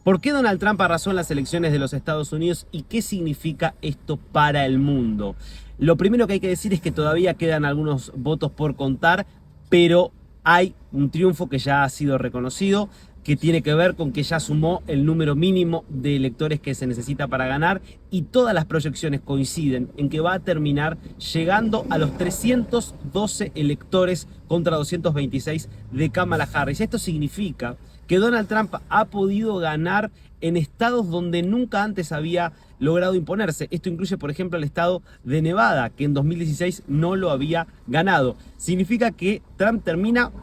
¿Por qué Donald Trump arrasó en las elecciones de los Estados Unidos y qué significa esto para el mundo? Lo primero que hay que decir es que todavía quedan algunos votos por contar, pero hay un triunfo que ya ha sido reconocido, que tiene que ver con que ya sumó el número mínimo de electores que se necesita para ganar, y todas las proyecciones coinciden en que va a terminar llegando a los 312 electores contra 226 de Kamala Harris. Esto significa que Donald Trump ha podido ganar en estados donde nunca antes había logrado imponerse. Esto incluye, por ejemplo, el estado de Nevada, que en 2016 no lo había ganado. Significa que Trump termina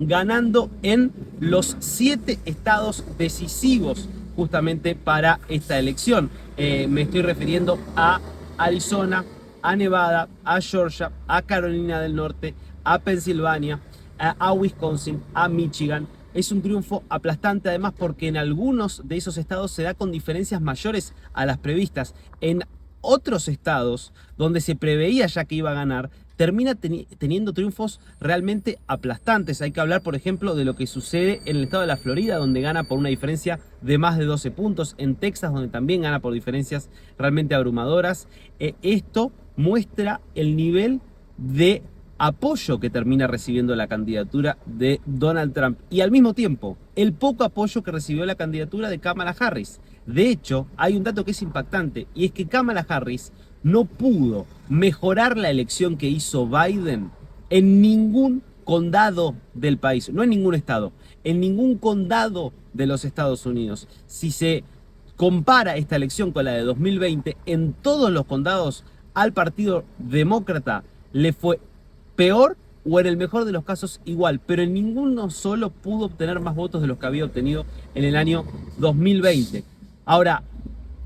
ganando en los 7 estados decisivos justamente para esta elección. Me estoy refiriendo a Arizona, a Nevada, a Georgia, a Carolina del Norte, a Pensilvania, a Wisconsin, a Michigan. Es un triunfo aplastante además porque en algunos de esos estados se da con diferencias mayores a las previstas. En otros estados donde se preveía ya que iba a ganar, termina teniendo triunfos realmente aplastantes. Hay que hablar, por ejemplo, de lo que sucede en el estado de la Florida, donde gana por una diferencia de más de 12 puntos. En Texas, donde también gana por diferencias realmente abrumadoras. Esto muestra el nivel de apoyo que termina recibiendo la candidatura de Donald Trump y al mismo tiempo el poco apoyo que recibió la candidatura de Kamala Harris. De hecho, hay un dato que es impactante y es que Kamala Harris no pudo mejorar la elección que hizo Biden en ningún condado del país, no en ningún estado, en ningún condado de los Estados Unidos. Si se compara esta elección con la de 2020, en todos los condados al Partido Demócrata le fue peor o en el mejor de los casos igual, pero en ninguno solo pudo obtener más votos de los que había obtenido en el año 2020. Ahora,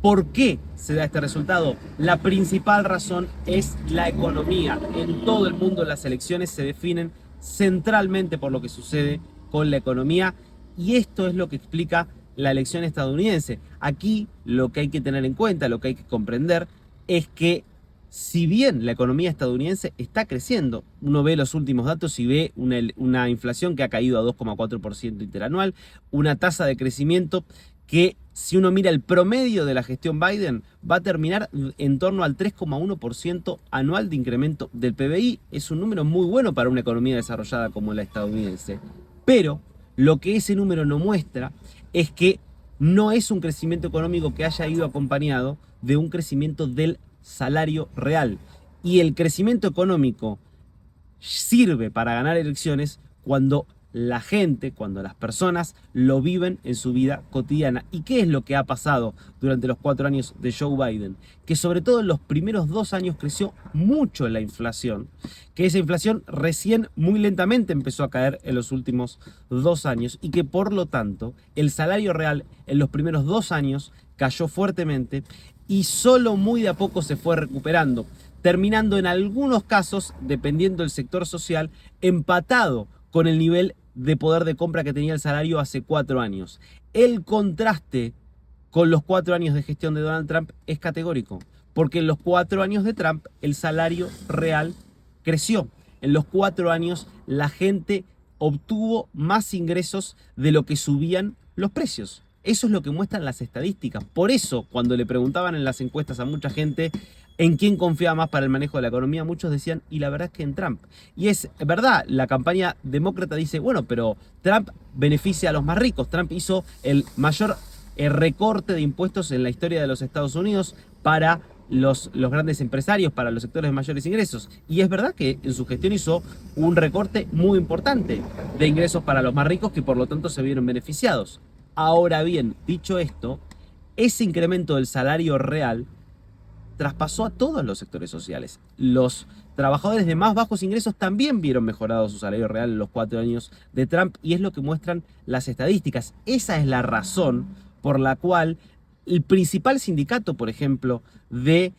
¿por qué se da este resultado? La principal razón es la economía. En todo el mundo las elecciones se definen centralmente por lo que sucede con la economía y esto es lo que explica la elección estadounidense. Aquí lo que hay que tener en cuenta, lo que hay que comprender es que si bien la economía estadounidense está creciendo, uno ve los últimos datos y ve una inflación que ha caído a 2,4% interanual, una tasa de crecimiento que si uno mira el promedio de la gestión Biden va a terminar en torno al 3,1% anual de incremento del PBI. Es un número muy bueno para una economía desarrollada como la estadounidense. Pero lo que ese número no muestra es que no es un crecimiento económico que haya ido acompañado de un crecimiento del salario real. Y el crecimiento económico sirve para ganar elecciones cuando la gente, cuando las personas lo viven en su vida cotidiana. ¿Y qué es lo que ha pasado durante los 4 años de Joe Biden? Que sobre todo en los primeros 2 años creció mucho la inflación, que esa inflación recién muy lentamente empezó a caer en los últimos 2 años y que por lo tanto el salario real en los primeros 2 años cayó fuertemente y solo muy de a poco se fue recuperando, terminando en algunos casos, dependiendo del sector social, empatado con el nivel de poder de compra que tenía el salario hace 4 años. El contraste con los 4 años de gestión de Donald Trump es categórico, porque en los 4 años de Trump el salario real creció. En los 4 años la gente obtuvo más ingresos de lo que subían los precios. Eso es lo que muestran las estadísticas. Por eso, cuando le preguntaban en las encuestas a mucha gente en quién confiaba más para el manejo de la economía, muchos decían, y la verdad es que en Trump. Y es verdad, la campaña demócrata dice, bueno, pero Trump beneficia a los más ricos. Trump hizo el mayor recorte de impuestos en la historia de los Estados Unidos para los grandes empresarios, para los sectores de mayores ingresos. Y es verdad que en su gestión hizo un recorte muy importante de ingresos para los más ricos que por lo tanto se vieron beneficiados. Ahora bien, dicho esto, ese incremento del salario real traspasó a todos los sectores sociales. Los trabajadores de más bajos ingresos también vieron mejorado su salario real en los 4 años de Trump y es lo que muestran las estadísticas. Esa es la razón por la cual el principal sindicato, por ejemplo, de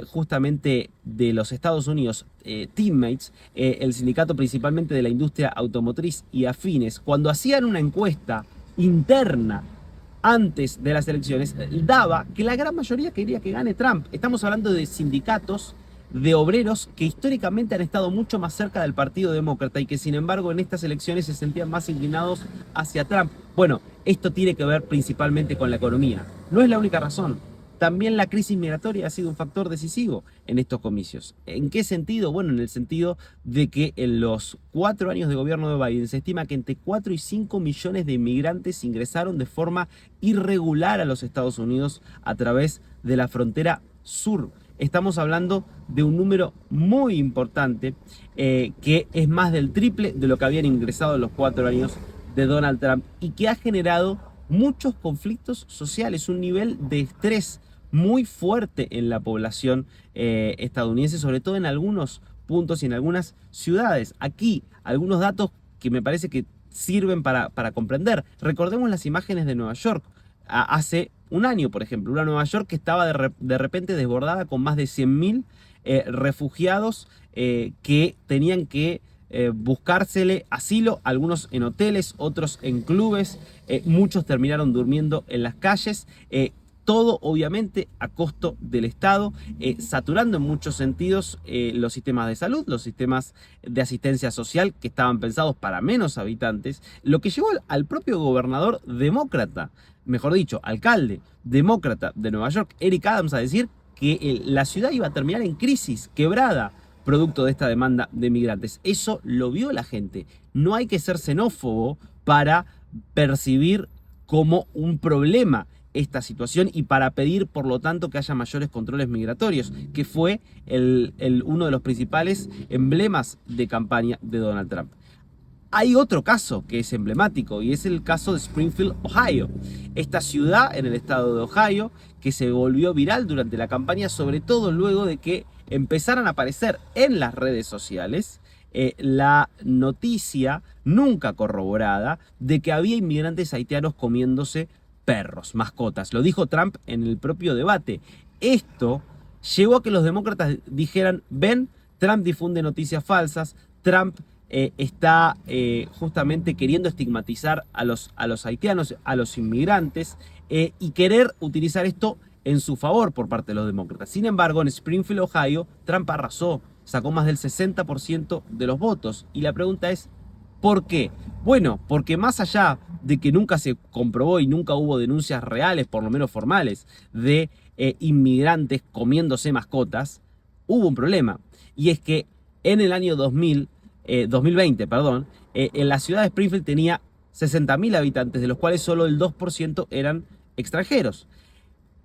justamente de los Estados Unidos, Teammates, el sindicato principalmente de la industria automotriz y afines, cuando hacían una encuesta interna antes de las elecciones, daba que la gran mayoría quería que gane Trump. Estamos hablando de sindicatos de obreros que históricamente han estado mucho más cerca del Partido Demócrata y que sin embargo en estas elecciones se sentían más inclinados hacia Trump. Bueno, esto tiene que ver principalmente con la economía. No es la única razón. También la crisis migratoria ha sido un factor decisivo en estos comicios. ¿En qué sentido? Bueno, en el sentido de que en los 4 años de gobierno de Biden se estima que entre 4 y 5 millones de inmigrantes ingresaron de forma irregular a los Estados Unidos a través de la frontera sur. Estamos hablando de un número muy importante que es más del triple de lo que habían ingresado en los 4 años de Donald Trump y que ha generado muchos conflictos sociales, un nivel de estrés muy fuerte en la población estadounidense, sobre todo en algunos puntos y en algunas ciudades. Aquí, algunos datos que me parece que sirven para comprender. Recordemos las imágenes de Nueva York hace un año, por ejemplo, una Nueva York que estaba de repente desbordada con más de 100.000 refugiados que tenían que buscársele asilo, algunos en hoteles, otros en clubes, muchos terminaron durmiendo en las calles, todo obviamente a costo del Estado, saturando en muchos sentidos los sistemas de salud, los sistemas de asistencia social que estaban pensados para menos habitantes, lo que llevó al propio gobernador demócrata, mejor dicho, alcalde demócrata de Nueva York, Eric Adams, a decir que la ciudad iba a terminar en crisis, quebrada, producto de esta demanda de migrantes. Eso lo vio la gente. No hay que ser xenófobo para percibir como un problema esta situación y para pedir, por lo tanto, que haya mayores controles migratorios, que fue uno de los principales emblemas de campaña de Donald Trump. Hay otro caso que es emblemático y es el caso de Springfield, Ohio. Esta ciudad en el estado de Ohio que se volvió viral durante la campaña, sobre todo luego de que empezaran a aparecer en las redes sociales la noticia nunca corroborada de que había inmigrantes haitianos comiéndose perros, mascotas. Lo dijo Trump en el propio debate. Esto llevó a que los demócratas dijeran, ven, Trump difunde noticias falsas, Trump está justamente queriendo estigmatizar a los haitianos, a los inmigrantes, y querer utilizar esto en su favor por parte de los demócratas. Sin embargo, en Springfield, Ohio, Trump arrasó, sacó más del 60% de los votos. Y la pregunta es, ¿por qué? Bueno, porque más allá de que nunca se comprobó y nunca hubo denuncias reales, por lo menos formales, de inmigrantes comiéndose mascotas, hubo un problema. Y es que en el año 2020, en la ciudad de Springfield tenía 60.000 habitantes, de los cuales solo el 2% eran extranjeros.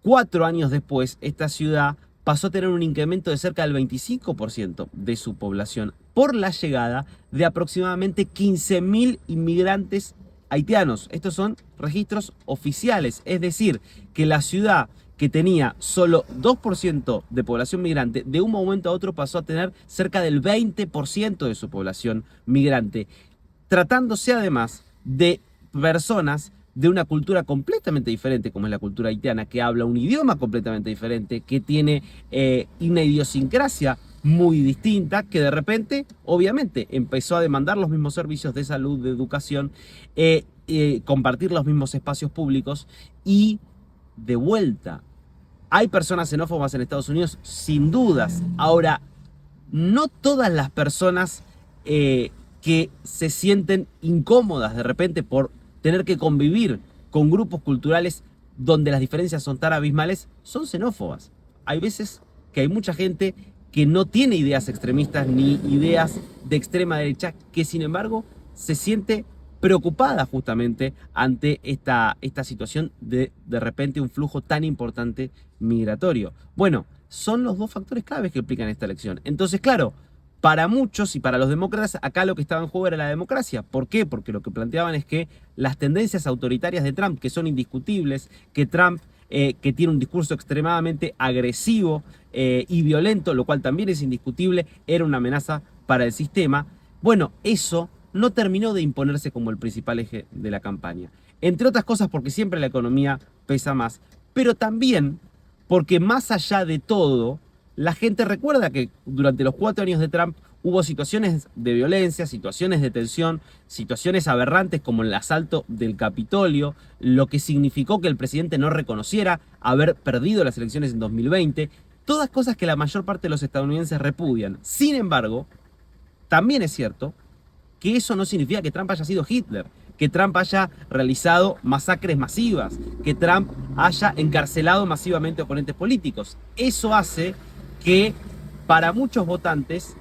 4 años después, esta ciudad pasó a tener un incremento de cerca del 25% de su población por la llegada de aproximadamente 15.000 inmigrantes haitianos. Estos son registros oficiales, es decir, que la ciudad que tenía solo 2% de población migrante, de un momento a otro pasó a tener cerca del 20% de su población migrante, tratándose además de personas de una cultura completamente diferente, como es la cultura haitiana, que habla un idioma completamente diferente, que tiene una idiosincrasia muy distinta, que de repente, obviamente, empezó a demandar los mismos servicios de salud, de educación, compartir los mismos espacios públicos y, de vuelta, ¿hay personas xenófobas en Estados Unidos? Sin dudas. Ahora, no todas las personas que se sienten incómodas de repente por tener que convivir con grupos culturales donde las diferencias son tan abismales, son xenófobas. Hay veces que hay mucha gente que no tiene ideas extremistas ni ideas de extrema derecha, que sin embargo se siente preocupada justamente ante esta situación de repente un flujo tan importante migratorio. Bueno, son los dos factores claves que explican esta elección. Entonces, claro, para muchos y para los demócratas, acá lo que estaba en juego era la democracia. ¿Por qué? Porque lo que planteaban es que las tendencias autoritarias de Trump, que son indiscutibles, que Trump, que tiene un discurso extremadamente agresivo y violento, lo cual también es indiscutible, era una amenaza para el sistema. Bueno, eso no terminó de imponerse como el principal eje de la campaña. Entre otras cosas porque siempre la economía pesa más, pero también porque más allá de todo, la gente recuerda que durante los 4 años de Trump hubo situaciones de violencia, situaciones de tensión, situaciones aberrantes como el asalto del Capitolio, lo que significó que el presidente no reconociera haber perdido las elecciones en 2020. Todas cosas que la mayor parte de los estadounidenses repudian. Sin embargo, también es cierto que eso no significa que Trump haya sido Hitler, que Trump haya realizado masacres masivas, que Trump haya encarcelado masivamente oponentes políticos. Eso hace que para muchos votantes,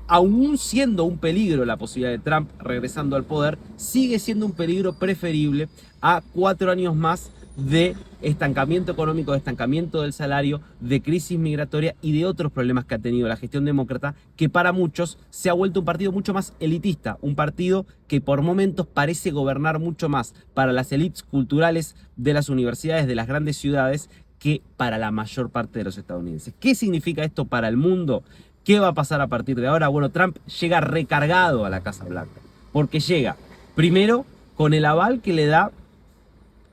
aún siendo un peligro la posibilidad de Trump regresando al poder, sigue siendo un peligro preferible a 4 años más de estancamiento económico, de estancamiento del salario, de crisis migratoria y de otros problemas que ha tenido la gestión demócrata, que para muchos se ha vuelto un partido mucho más elitista, un partido que por momentos parece gobernar mucho más para las élites culturales de las universidades, de las grandes ciudades, que para la mayor parte de los estadounidenses. ¿Qué significa esto para el mundo? ¿Qué va a pasar a partir de ahora? Bueno, Trump llega recargado a la Casa Blanca, porque llega, primero, con el aval que le da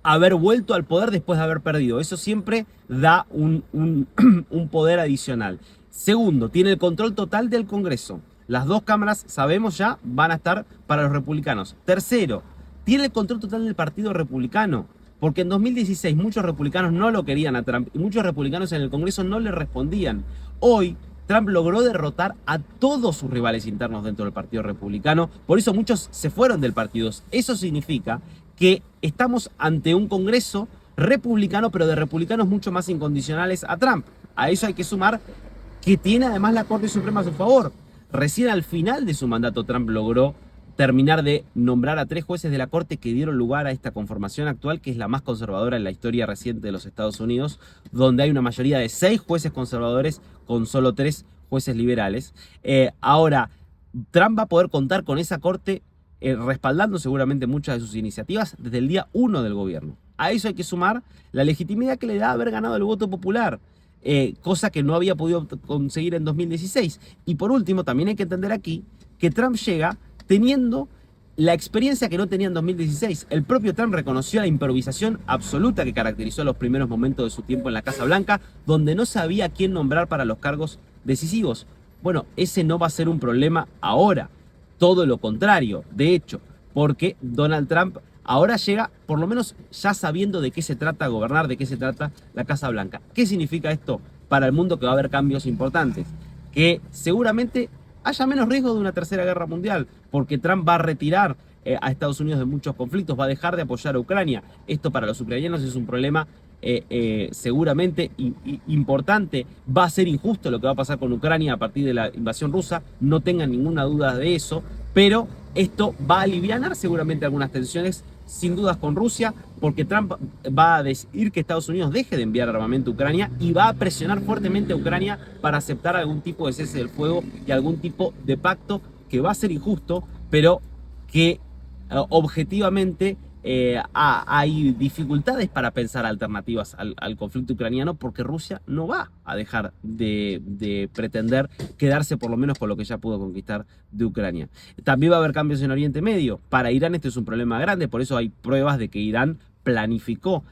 haber vuelto al poder después de haber perdido. Eso siempre da un poder adicional. Segundo, tiene el control total del Congreso. Las 2 cámaras, sabemos ya, van a estar para los republicanos. Tercero, tiene el control total del Partido Republicano. Porque en 2016 muchos republicanos no lo querían a Trump y muchos republicanos en el Congreso no le respondían. Hoy Trump logró derrotar a todos sus rivales internos dentro del Partido Republicano. Por eso muchos se fueron del partido. Eso significa que estamos ante un Congreso republicano, pero de republicanos mucho más incondicionales a Trump. A eso hay que sumar que tiene además la Corte Suprema a su favor. Recién al final de su mandato Trump logró terminar de nombrar a 3 jueces de la Corte que dieron lugar a esta conformación actual, que es la más conservadora en la historia reciente de los Estados Unidos, donde hay una mayoría de 6 jueces conservadores con solo 3 jueces liberales. Ahora, Trump va a poder contar con esa Corte respaldando seguramente muchas de sus iniciativas desde el día 1 del gobierno. A eso hay que sumar la legitimidad que le da haber ganado el voto popular, cosa que no había podido conseguir en 2016. Y por último, también hay que entender aquí que Trump llega teniendo la experiencia que no tenía en 2016. El propio Trump reconoció la improvisación absoluta que caracterizó los primeros momentos de su tiempo en la Casa Blanca, donde no sabía quién nombrar para los cargos decisivos. Bueno, ese no va a ser un problema ahora. Todo lo contrario, de hecho, porque Donald Trump ahora llega, por lo menos ya sabiendo de qué se trata gobernar, de qué se trata la Casa Blanca. ¿Qué significa esto para el mundo? Que va a haber cambios importantes, que seguramente haya menos riesgo de una tercera guerra mundial, porque Trump va a retirar a Estados Unidos de muchos conflictos, va a dejar de apoyar a Ucrania. Esto para los ucranianos es un problema seguramente importante. Va a ser injusto lo que va a pasar con Ucrania a partir de la invasión rusa, no tengan ninguna duda de eso, pero esto va a alivianar seguramente algunas tensiones, sin dudas, con Rusia, porque Trump va a decir que Estados Unidos deje de enviar armamento a Ucrania y va a presionar fuertemente a Ucrania para aceptar algún tipo de cese del fuego y algún tipo de pacto que va a ser injusto, pero que objetivamente hay dificultades para pensar alternativas al conflicto ucraniano, porque Rusia no va a dejar de pretender quedarse por lo menos con lo que ya pudo conquistar de Ucrania. También va a haber cambios en Oriente Medio. Para Irán este es un problema grande, por eso hay pruebas de que Irán planificó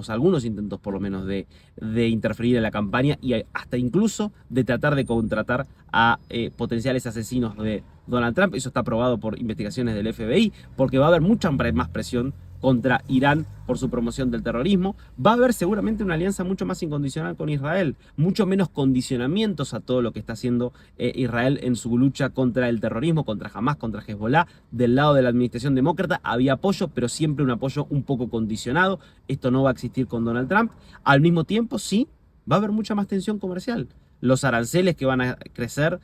algunos intentos por lo menos de interferir en la campaña y hasta incluso de tratar de contratar a potenciales asesinos de Donald Trump. Eso está aprobado por investigaciones del FBI, porque va a haber mucha más presión contra Irán por su promoción del terrorismo. Va a haber seguramente una alianza mucho más incondicional con Israel, mucho menos condicionamientos a todo lo que está haciendo Israel en su lucha contra el terrorismo, contra Hamas, contra Hezbollah. Del lado de la administración demócrata había apoyo, pero siempre un apoyo un poco condicionado. Esto no va a existir con Donald Trump. Al mismo tiempo, sí, va a haber mucha más tensión comercial. Los aranceles que van a crecer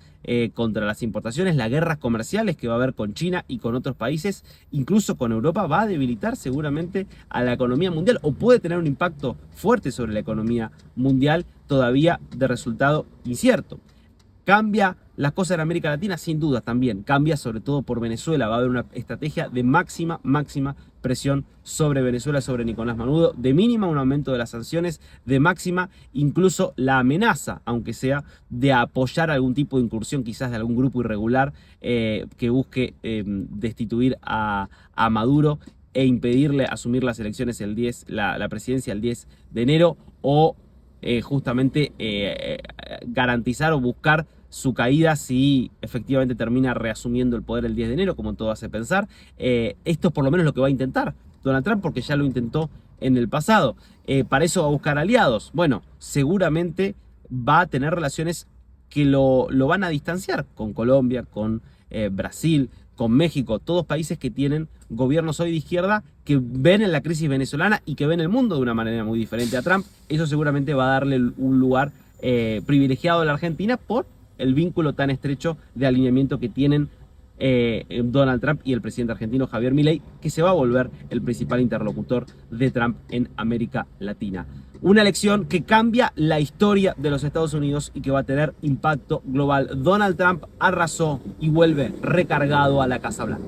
contra las importaciones, las guerras comerciales que va a haber con China y con otros países, incluso con Europa, va a debilitar seguramente a la economía mundial, o puede tener un impacto fuerte sobre la economía mundial, todavía de resultado incierto. ¿Cambia las cosas en América Latina? Sin duda también. Cambia sobre todo por Venezuela. Va a haber una estrategia de máxima presión sobre Venezuela, sobre Nicolás Maduro. De mínima un aumento de las sanciones, de máxima incluso la amenaza, aunque sea, de apoyar algún tipo de incursión quizás de algún grupo irregular que busque destituir a Maduro e impedirle asumir las elecciones la presidencia el 10 de enero o justamente garantizar o buscar su caída si efectivamente termina reasumiendo el poder el 10 de enero, como todo hace pensar. Esto es por lo menos lo que va a intentar Donald Trump, porque ya lo intentó en el pasado. Para eso va a buscar aliados. Bueno, seguramente va a tener relaciones que lo van a distanciar con Colombia, con Brasil, con México, todos países que tienen gobiernos hoy de izquierda que ven en la crisis venezolana y que ven el mundo de una manera muy diferente a Trump. Eso seguramente va a darle un lugar privilegiado a la Argentina por el vínculo tan estrecho de alineamiento que tienen Donald Trump y el presidente argentino Javier Milei, que se va a volver el principal interlocutor de Trump en América Latina. Una elección que cambia la historia de los Estados Unidos y que va a tener impacto global. Donald Trump arrasó y vuelve recargado a la Casa Blanca.